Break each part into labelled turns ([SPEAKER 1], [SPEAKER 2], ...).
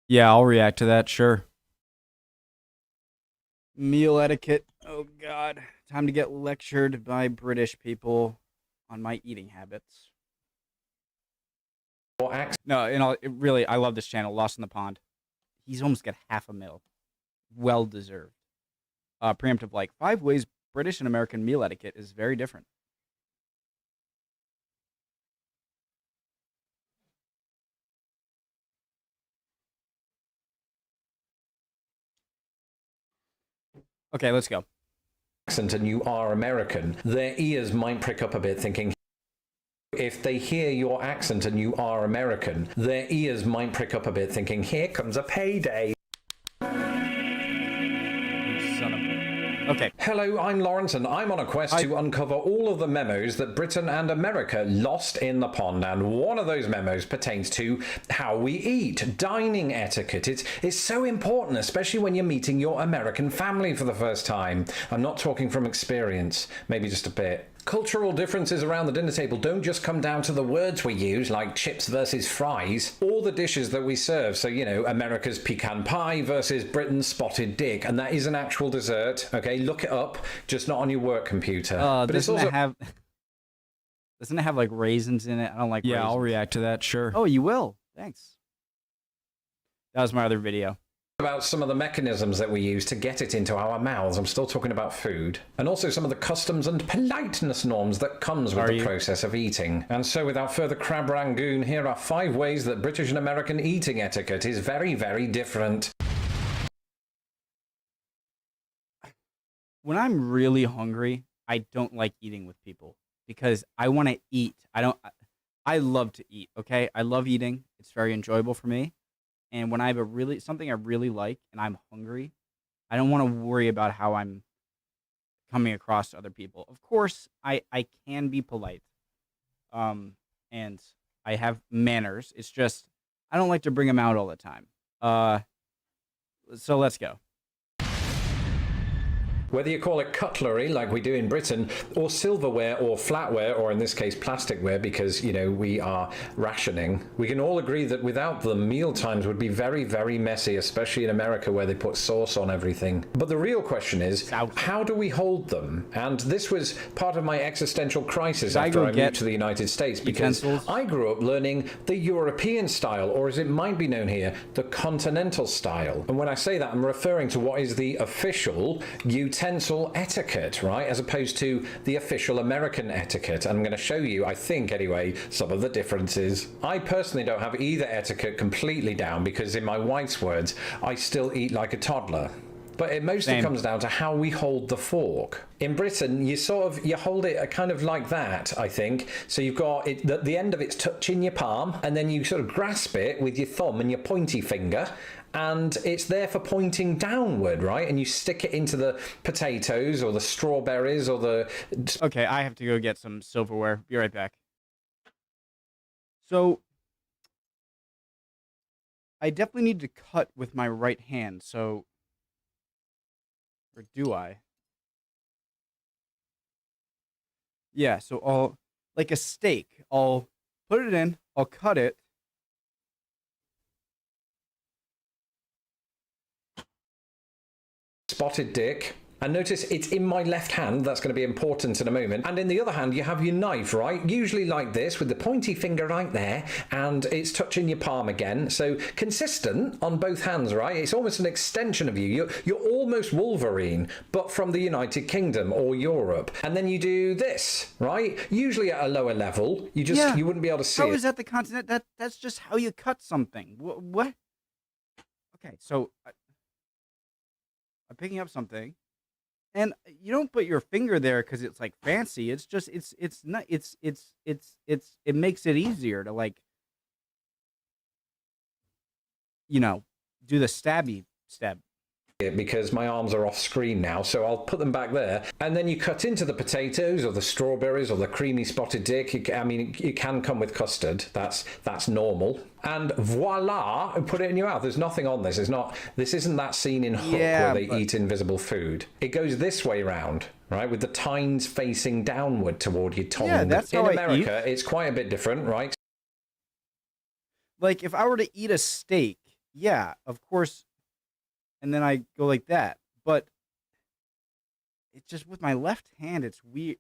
[SPEAKER 1] Yeah, I'll react to that, sure.
[SPEAKER 2] Meal etiquette. Oh God, time to get lectured by British people on my eating habits. No, really, I love this channel, Lost in the Pond. He's almost got half a mil. Well deserved. Preemptive like 5 ways British and American meal etiquette is very different. Okay, let's go.
[SPEAKER 3] Accent and you are American, their ears might prick up a bit thinking, if they hear your accent and you are American, their ears might prick up a bit thinking, here comes a payday.
[SPEAKER 2] Okay.
[SPEAKER 3] Hello, I'm Lawrence, and I'm on a quest to uncover all of the memos that Britain and America lost in the pond, and one of those memos pertains to how we eat, dining etiquette. It's so important, especially when you're meeting your American family for the first time. I'm not talking from experience, maybe just a bit. Cultural differences around the dinner table don't just come down to the words we use, like chips versus fries, or the dishes that we serve. So, you know, America's pecan pie versus Britain's spotted dick, and that is an actual dessert. Okay, look it up, just not on your work computer.
[SPEAKER 2] But doesn't it have like raisins in it? I don't like.
[SPEAKER 1] Yeah,
[SPEAKER 2] raisins.
[SPEAKER 1] I'll react to that, sure.
[SPEAKER 2] Oh, you will. Thanks. That was my other video.
[SPEAKER 3] About some of the mechanisms that we use to get it into our mouths. I'm still talking about food. And also some of the customs and politeness norms that comes with the process of eating. And so without further crab rangoon, here are 5 ways that British and American eating etiquette is very, very different.
[SPEAKER 2] When I'm really hungry, I don't like eating with people because I want to eat. I love to eat, okay? I love eating. It's very enjoyable for me. And when I have something I really like and I'm hungry, I don't want to worry about how I'm coming across to other people. Of course, I can be polite. And I have manners. It's just I don't like to bring them out all the time. So let's go.
[SPEAKER 3] Whether you call it cutlery, like we do in Britain, or silverware or flatware, or in this case plasticware, because, you know, we are rationing, we can all agree that without them, meal times would be very, very messy, especially in America where they put sauce on everything. But the real question is, how do we hold them? And this was part of my existential crisis after I moved to the United States, because I grew up learning the European style, or as it might be known here, the continental style. And when I say that, I'm referring to what is the official utensil etiquette, right, as opposed to the official American etiquette. And I'm going to show you, I think anyway, some of the differences. I personally don't have either etiquette completely down because, in my wife's words, I still eat like a toddler. But it mostly comes down to how we hold the fork. In Britain, you hold it kind of like that, I think. So you've got it, the end of it's touching your palm, and then you sort of grasp it with your thumb and your pointy finger, and it's there for pointing downward, right? And you stick it into the potatoes or the strawberries or the...
[SPEAKER 2] Okay, I have to go get some silverware. Be right back. So I definitely need to cut with my right hand, so... Or do I? Yeah, so I'll... Like a steak. I'll put it in, I'll cut it.
[SPEAKER 3] Spotted dick. And notice it's in my left hand. That's going to be important in a moment. And in the other hand, you have your knife, right? Usually like this, with the pointy finger right there, and it's touching your palm again. So consistent on both hands, right? It's almost an extension of you. You're almost Wolverine, but from the United Kingdom or Europe. And then you do this, right? Usually at a lower level. You wouldn't be able to see it.
[SPEAKER 2] How is that the continent? That's just how you cut something. What? Okay, so I'm picking up something. And you don't put your finger there because it's like fancy. It's just it makes it easier to, like, you know, do the stabby stab.
[SPEAKER 3] Because my arms are off screen now, so I'll put them back there. And then you cut into the potatoes or the strawberries or the creamy spotted dick. It can come with custard. That's normal. And voila, and put it in your mouth. There's nothing on this. This isn't that scene in Hook where they eat invisible food. It goes this way round, right, with the tines facing downward toward your tongue.
[SPEAKER 2] Yeah, that's how
[SPEAKER 3] in America, it's quite a bit different, right?
[SPEAKER 2] Like if I were to eat a steak, yeah, of course. And then I go like that. But it's just with my left hand, it's weird.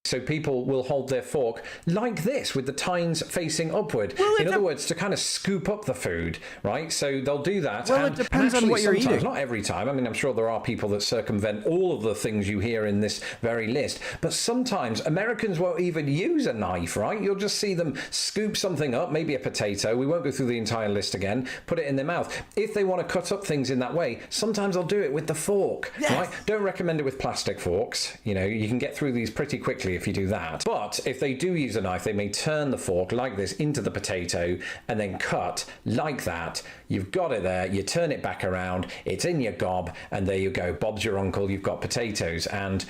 [SPEAKER 3] So people will hold their fork like this with the tines facing upward.
[SPEAKER 2] Well,
[SPEAKER 3] in other words, to kind of scoop up the food, right? So they'll do that.
[SPEAKER 2] Well, it depends on
[SPEAKER 3] actually
[SPEAKER 2] what you're
[SPEAKER 3] sometimes,
[SPEAKER 2] eating.
[SPEAKER 3] not every time. I mean, I'm sure there are people that circumvent all of the things you hear in this very list. But sometimes Americans won't even use a knife, right? You'll just see them scoop something up, maybe a potato. We won't go through the entire list again. Put it in their mouth. If they want to cut up things in that way, sometimes they'll do it with the fork, right? Don't recommend it with plastic forks. You know, you can get through these pretty quickly if you do that. But if they do use a knife, they may turn the fork like this into the potato and then cut like that. You've got it there. You turn it back around. It's in your gob. And there you go. Bob's your uncle. You've got potatoes. And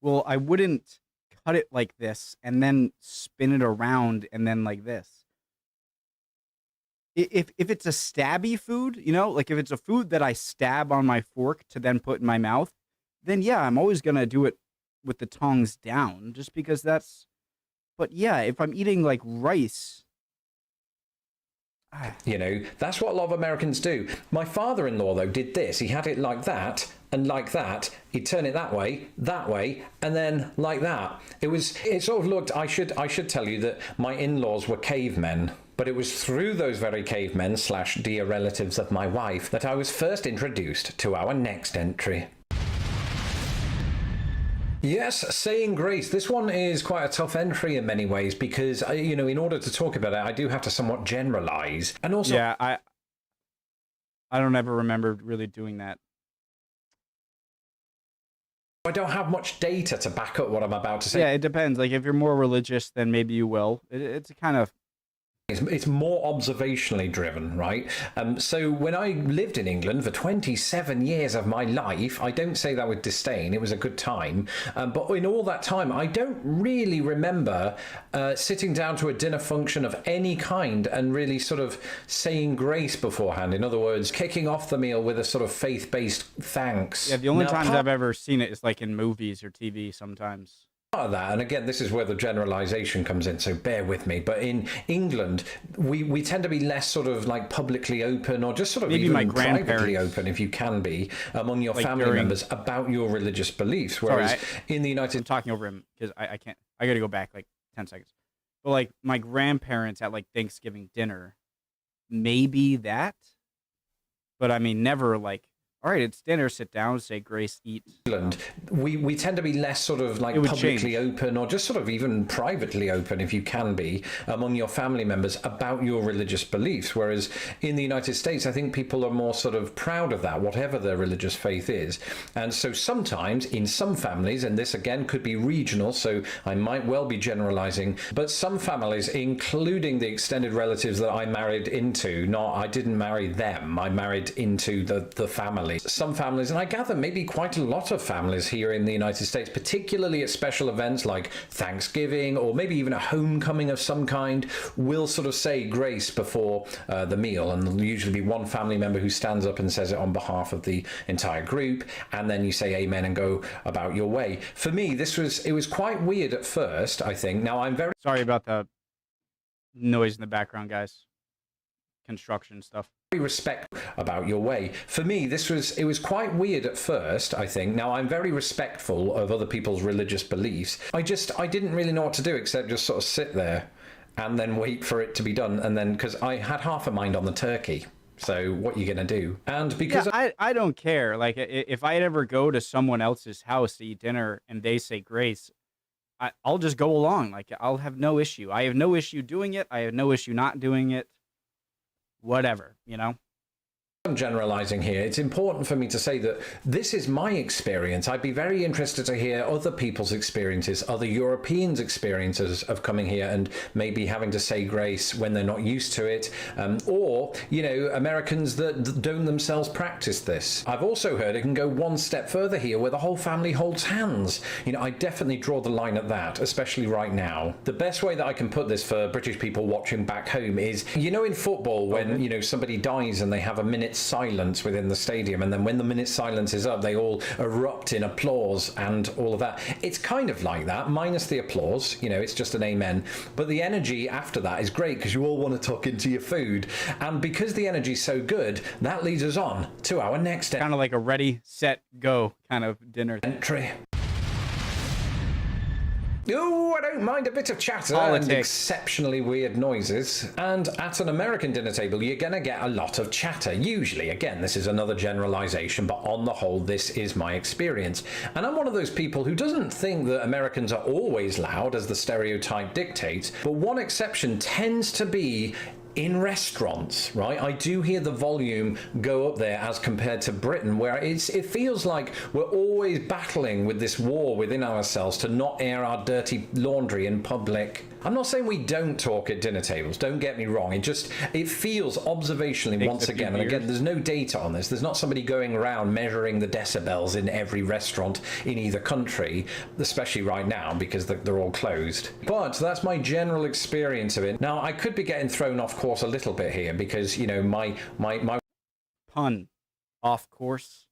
[SPEAKER 2] Well, I wouldn't cut it like this and then spin it around and then like this. If it's a stabby food, you know, like if it's a food that I stab on my fork to then put in my mouth, then yeah, I'm always going to do it with the tongs down just because that's, but yeah, if I'm eating like rice,
[SPEAKER 3] you know, that's what a lot of Americans do. My father-in-law, though, did this. He had it like that and like that. He'd turn it that way, and then like that. It sort of looked, I should tell you that my in-laws were cavemen. But it was through those very cavemen / dear relatives of my wife that I was first introduced to our next entry. Yes, saying grace. This one is quite a tough entry in many ways because, you know, in order to talk about it, I do have to somewhat generalize. And also,
[SPEAKER 2] yeah, I don't ever remember really doing that.
[SPEAKER 3] I don't have much data to back up what I'm about to say.
[SPEAKER 2] Yeah, it depends. Like if you're more religious, then maybe you will. It's kind of.
[SPEAKER 3] It's more observationally driven, right? So when I lived in England for 27 years of my life, I don't say that with disdain, it was a good time, but in all that time, I don't really remember sitting down to a dinner function of any kind and really sort of saying grace beforehand. In other words, kicking off the meal with a sort of faith-based thanks.
[SPEAKER 2] Yeah, the only times I've ever seen it is like in movies or TV sometimes.
[SPEAKER 3] Of that, and again, this is where the generalization comes in, so bear with me, but in England we tend to be less sort of like publicly open or just sort of
[SPEAKER 2] maybe
[SPEAKER 3] even
[SPEAKER 2] my
[SPEAKER 3] privately open, if you can be, among your
[SPEAKER 2] like
[SPEAKER 3] family members about your religious beliefs, whereas in the United
[SPEAKER 2] I'm talking over him because I can't, I gotta go back like 10 seconds, but like my grandparents at like Thanksgiving dinner, maybe that, but I mean never like, all right, it's dinner, sit down, say grace, eat.
[SPEAKER 3] We tend to be less sort of like publicly open or just sort of even privately open, if you can be, among your family members about your religious beliefs. Whereas in the United States, I think people are more sort of proud of that, whatever their religious faith is. And so sometimes in some families, and this again could be regional, so I might well be generalizing, but some families, including the extended relatives that I married into, I didn't marry them, I married into the family. Some families, and I gather maybe quite a lot of families here in the United States, particularly at special events like Thanksgiving or maybe even a homecoming of some kind, will sort of say grace before the meal, and there'll usually be one family member who stands up and says it on behalf of the entire group, and then you say amen and go about your way. For me, it was quite weird at first, I think. Now, I'm very
[SPEAKER 2] sorry about the noise in the background, guys. Construction stuff.
[SPEAKER 3] Respect about your way. For me, it was quite weird at first, I think. Now, I'm very respectful of other people's religious beliefs. I didn't really know what to do except just sort of sit there and then wait for it to be done. And then, because I had half a mind on the turkey. So what are you going to do? And because
[SPEAKER 2] I don't care. Like if I ever go to someone else's house to eat dinner and they say grace, I'll just go along. Like I'll have no issue. I have no issue doing it. I have no issue not doing it. Whatever, you know?
[SPEAKER 3] I'm generalizing here. It's important for me to say that this is my experience. I'd be very interested to hear other people's experiences, other Europeans' experiences of coming here and maybe having to say grace when they're not used to it, or, you know, Americans that don't themselves practice this. I've also heard it can go one step further here where the whole family holds hands. You know, I definitely draw the line at that, especially right now. The best way that I can put this for British people watching back home is, you know, in football when, you know, somebody dies and they have a minute's minute's silence within the stadium, and then when the minute's silence is up, they all erupt in applause and all of that. It's kind of like that, minus the applause. You know, it's just an amen. But the energy after that is great because you all want to tuck into your food. And because the energy's so good, that leads us on to our next
[SPEAKER 2] Kind of like a ready, set, go kind of dinner
[SPEAKER 3] entry. Oh, I don't mind a bit of chatter
[SPEAKER 2] Politics.
[SPEAKER 3] and exceptionally weird noises. And at an American dinner table, you're going to get a lot of chatter. Usually, again, this is another generalization, but on the whole, this is my experience. And I'm one of those people who doesn't think that Americans are always loud, as the stereotype dictates. But one exception tends to be in restaurants, right? I do hear the volume go up there as compared to Britain, where it feels like we're always battling with this war within ourselves to not air our dirty laundry in public. I'm not saying we don't talk at dinner tables, don't get me wrong. It feels observationally, once again, and again, there's no data on this. There's not somebody going around measuring the decibels in every restaurant in either country, especially right now because they're all closed. But that's my general experience of it. Now, I could be getting thrown off course a little bit here because, you know, my
[SPEAKER 2] pun off course.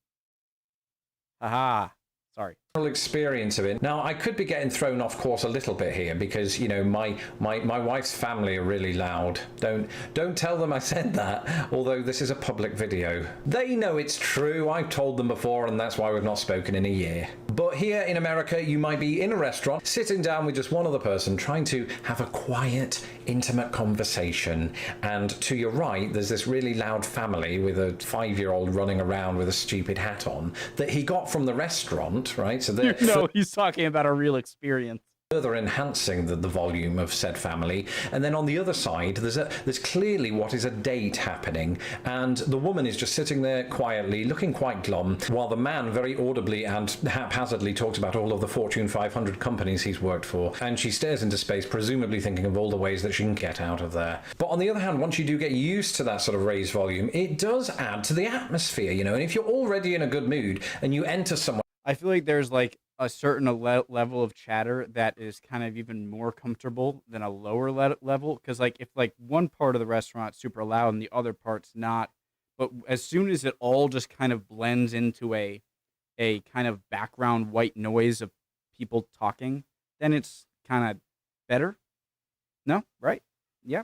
[SPEAKER 2] Haha. Sorry.
[SPEAKER 3] Experience of it. Now, I could be getting thrown off course a little bit here because, you know, my wife's family are really loud. Don't tell them I said that, although this is a public video. They know it's true. I've told them before, and that's why we've not spoken in a year. But here in America, you might be in a restaurant, sitting down with just one other person, trying to have a quiet, intimate conversation. And to your right, there's this really loud family with a 5-year-old running around with a stupid hat on that he got from the restaurant, right? So they're
[SPEAKER 2] He's talking about a real experience.
[SPEAKER 3] Further enhancing the volume of said family. And then on the other side, there's clearly what is a date happening, and the woman is just sitting there quietly, looking quite glum, while the man very audibly and haphazardly talks about all of the Fortune 500 companies he's worked for, and she stares into space, presumably thinking of all the ways that she can get out of there. But on the other hand, once you do get used to that sort of raised volume, it does add to the atmosphere, you know, and if you're already in a good mood and you enter somewhere,
[SPEAKER 2] I feel like there's like a certain level of chatter that is kind of even more comfortable than a lower level. Because like if like one part of the restaurant's super loud and the other part's not, but as soon as it all just kind of blends into a kind of background white noise of people talking, then it's kind of better. No, right? Yeah.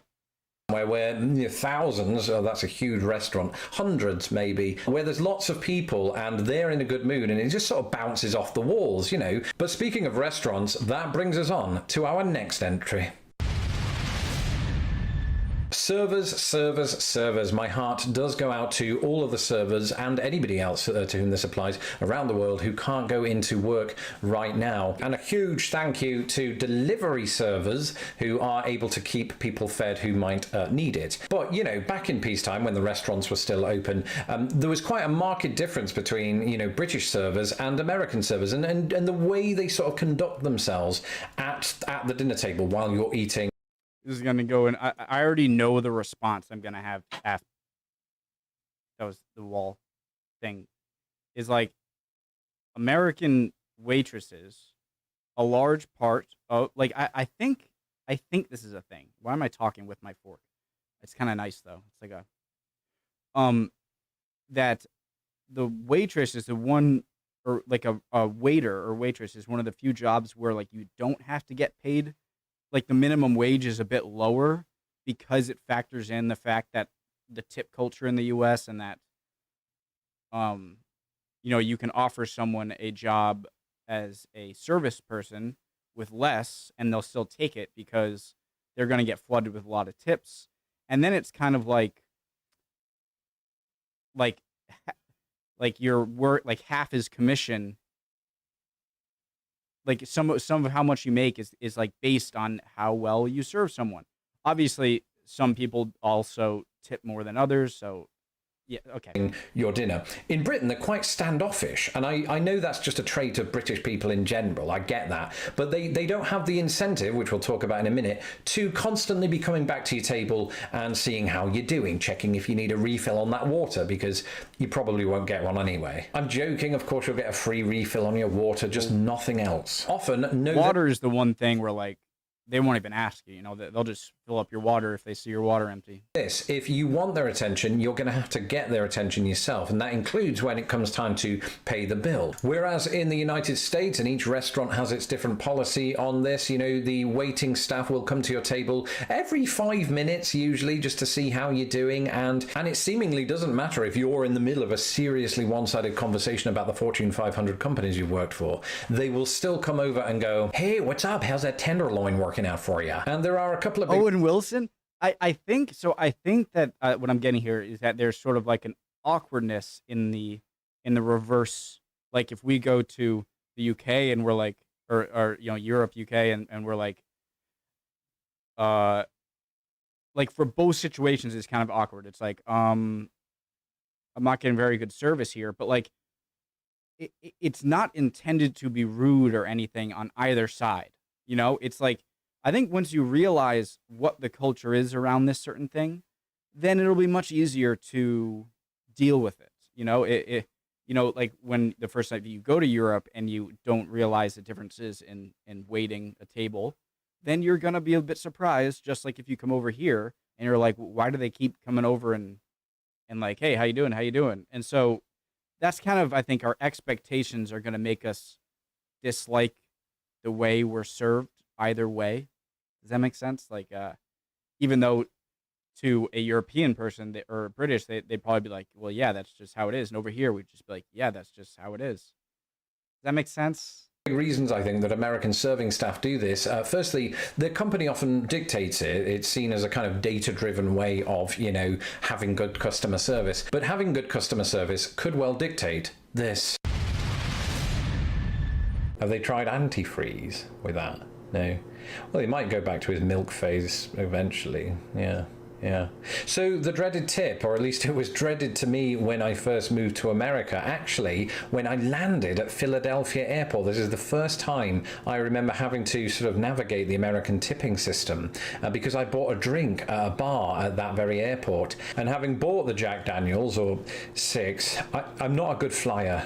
[SPEAKER 3] where thousands, oh, that's a huge restaurant, hundreds maybe, where there's lots of people and they're in a good mood and it just sort of bounces off the walls, you know. But speaking of restaurants, that brings us on to our next entry. Servers. My heart does go out to all of the servers and anybody else to whom this applies around the world who can't go into work right now. And a huge thank you to delivery servers who are able to keep people fed who might need it. But, you know, back in peacetime when the restaurants were still open, there was quite a marked difference between, you know, British servers and American servers and the way they sort of conduct themselves at the dinner table while you're eating.
[SPEAKER 2] This is going to go in. I already know the response I'm going to have after. That was the wall thing. Is like American waitresses, a large part of, like, I think this is a thing. Why am I talking with my fork? It's kind of nice, though. It's like that the waitress is the one, or like a waiter or waitress is one of the few jobs where, like, you don't have to get paid. Like the minimum wage is a bit lower because it factors in the fact that the tip culture in the U.S. and that, you know, you can offer someone a job as a service person with less and they'll still take it because they're going to get flooded with a lot of tips. And then it's kind of like your work, like half is commission. Like some of how much you make is like based on how well you serve someone. Obviously, some people also tip more than others. So, yeah, okay.
[SPEAKER 3] Your dinner. In Britain, they're quite standoffish. And I know that's just a trait of British people in general. I get that. But they don't have the incentive, which we'll talk about in a minute, to constantly be coming back to your table and seeing how you're doing, checking if you need a refill on that water, because you probably won't get one anyway. I'm joking. Of course, you'll get a free refill on your water, just nothing else. Often, no.
[SPEAKER 2] Water is the one thing where, like, they won't even ask you, you know, they'll just fill up your water if they see your water empty.
[SPEAKER 3] This, if you want their attention, you're going to have to get their attention yourself, and that includes when it comes time to pay the bill. Whereas in the United States, and each restaurant has its different policy on this, you know, the waiting staff will come to your table every 5 minutes usually just to see how you're doing, and it seemingly doesn't matter if you're in the middle of a seriously one-sided conversation about the Fortune 500 companies you've worked for. They will still come over and go, hey, what's up? How's that tenderloin working out for you? And there are a couple of big...
[SPEAKER 2] Owen Wilson? I think so. I think that what I'm getting here is that there's sort of like an awkwardness in the reverse. Like if we go to the UK and we're like, or you know, Europe, UK, and we're like for both situations, it's kind of awkward. It's like, I'm not getting very good service here, but like, it's not intended to be rude or anything on either side. You know, it's like, I think once you realize what the culture is around this certain thing, then it'll be much easier to deal with it. You know, you know, like when the first time you go to Europe and you don't realize the differences in waiting a table, then you're going to be a bit surprised. Just like if you come over here and you're like, why do they keep coming over and like, hey, how you doing? How you doing? And so that's kind of, I think our expectations are going to make us dislike the way we're served either way. Does that make sense? Like, even though to a European person or British, they'd probably be like, well, yeah, that's just how it is. And over here, we'd just be like, yeah, that's just how it is. Does that make sense?
[SPEAKER 3] Reasons I think that American serving staff do this. Firstly, the company often dictates it. It's seen as a kind of data-driven way of, you know, having good customer service. But having good customer service could well dictate this. Have they tried antifreeze with that? No. Well, he might go back to his milk phase eventually. Yeah. So the dreaded tip, or at least it was dreaded to me when I first moved to America. Actually, when I landed at Philadelphia Airport, this is the first time I remember having to sort of navigate the American tipping system because I bought a drink at a bar at that very airport. And having bought the Jack Daniels, or 6, I'm not a good flyer.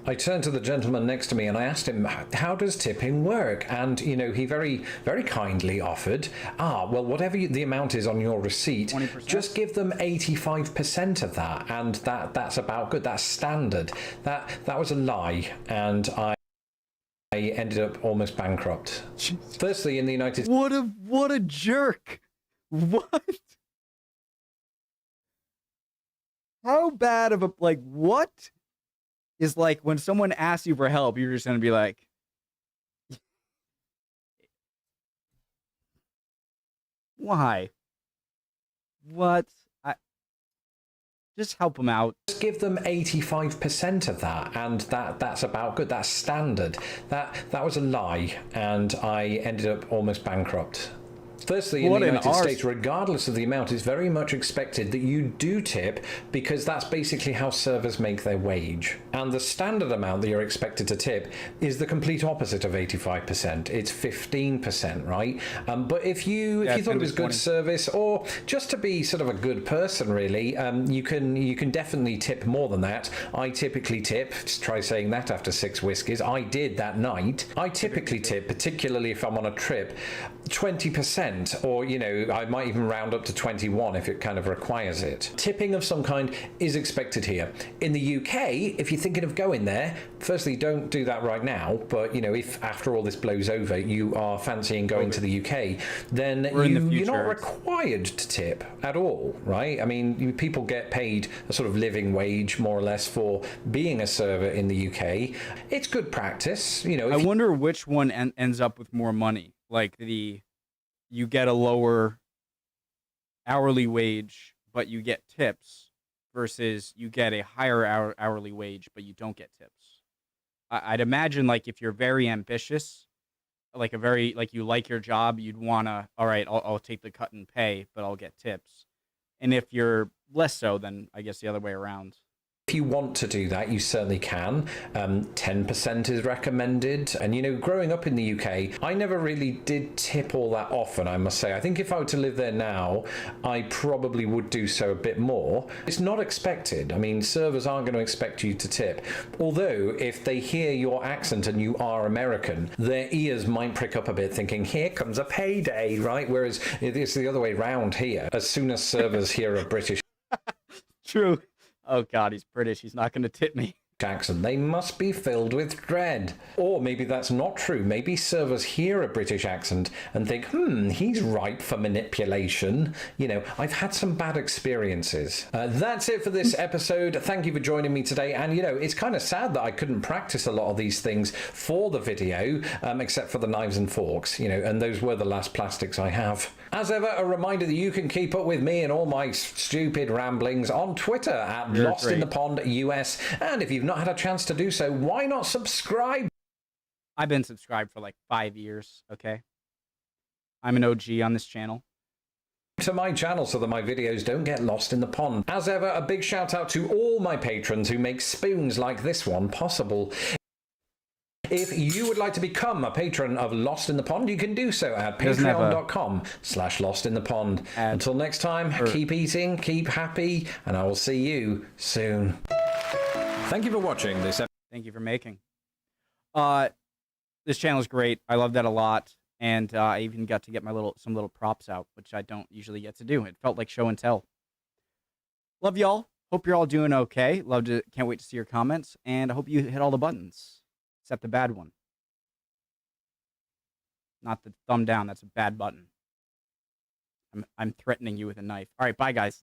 [SPEAKER 3] I turned to the gentleman next to me and I asked him, how does tipping work? And, you know, he very, very kindly offered, well, whatever the amount is on your receipt,
[SPEAKER 2] 20%?
[SPEAKER 3] Just give them 85% of that. And that's about good. That's standard. That was a lie. And I ended up almost bankrupt. Firstly, in the United States.
[SPEAKER 2] What a jerk. What? How bad of a, like, what? Is like when someone asks you for help, you're just going to be like, why? What? Just help them out.
[SPEAKER 3] Just give them 85% of that, and that's about good. That's standard. That was a lie, and I ended up almost bankrupt. Firstly, in the United States, regardless of the amount, it's very much expected that you do tip because that's basically how servers make their wage. And the standard amount that you're expected to tip is the complete opposite of 85%. It's 15%, right? But if you thought it was good service, or just to be sort of a good person, really, you can definitely tip more than that. I typically tip. Just try saying that after 6 whiskeys. I did that night. I typically tip, particularly if I'm on a trip, 20%. Or, you know, I might even round up to 21 if it kind of requires it. Tipping of some kind is expected here. In the UK, if you're thinking of going there, firstly, don't do that right now. But, you know, if after all this blows over, you are fancying going to the UK, then you're not required to tip at all, right? I mean, people get paid a sort of living wage, more or less, for being a server in the UK. It's good practice, you know.
[SPEAKER 2] I wonder which one ends up with more money. Like you get a lower hourly wage, but you get tips, versus you get a higher hourly wage, but you don't get tips. I'd imagine, like, if you're very ambitious, like you like your job, you'd wanna, all right, I'll take the cut in pay, but I'll get tips. And if you're less so, then I guess the other way around.
[SPEAKER 3] If you want to do that, you certainly can. 10% is recommended. And, you know, growing up in the UK, I never really did tip all that often, I must say. I think if I were to live there now, I probably would do so a bit more. It's not expected. I mean, servers aren't going to expect you to tip. Although, if they hear your accent and you are American, their ears might prick up a bit thinking, here comes a payday, right? Whereas it's the other way round here. As soon as servers hear a British
[SPEAKER 2] True. Oh, God, he's British. He's not going to tip me.
[SPEAKER 3] accent, they must be filled with dread. Or maybe that's not true. Maybe servers hear a British accent and think, he's ripe for manipulation. You know, I've had some bad experiences. That's it for this episode. Thank you for joining me today. And, you know, it's kind of sad that I couldn't practice a lot of these things for the video, except for the knives and forks, you know, and those were the last plastics I have. As ever, a reminder that you can keep up with me and all my stupid ramblings on Twitter at Lost in the Pond US. And if you've not had a chance to do so, why not subscribe?
[SPEAKER 2] I've been subscribed for like 5 years, okay? I'm an OG on this channel.
[SPEAKER 3] To my channel so that my videos don't get lost in the pond. As ever, a big shout out to all my patrons who make spoons like this one possible. If you would like to become a patron of Lost in the Pond, you can do so at patreon.com/lostinthepond. Until next time, keep eating, keep happy, and I will see you soon. Thank you for watching this episode.
[SPEAKER 2] Thank you for making. This channel is great. I love that a lot. And I even got to get some little props out, which I don't usually get to do. It felt like show and tell. Love y'all. Hope you're all doing okay. Can't wait to see your comments. And I hope you hit all the buttons. Except the bad one. Not the thumb down. That's a bad button. I'm threatening you with a knife. All right, bye, guys.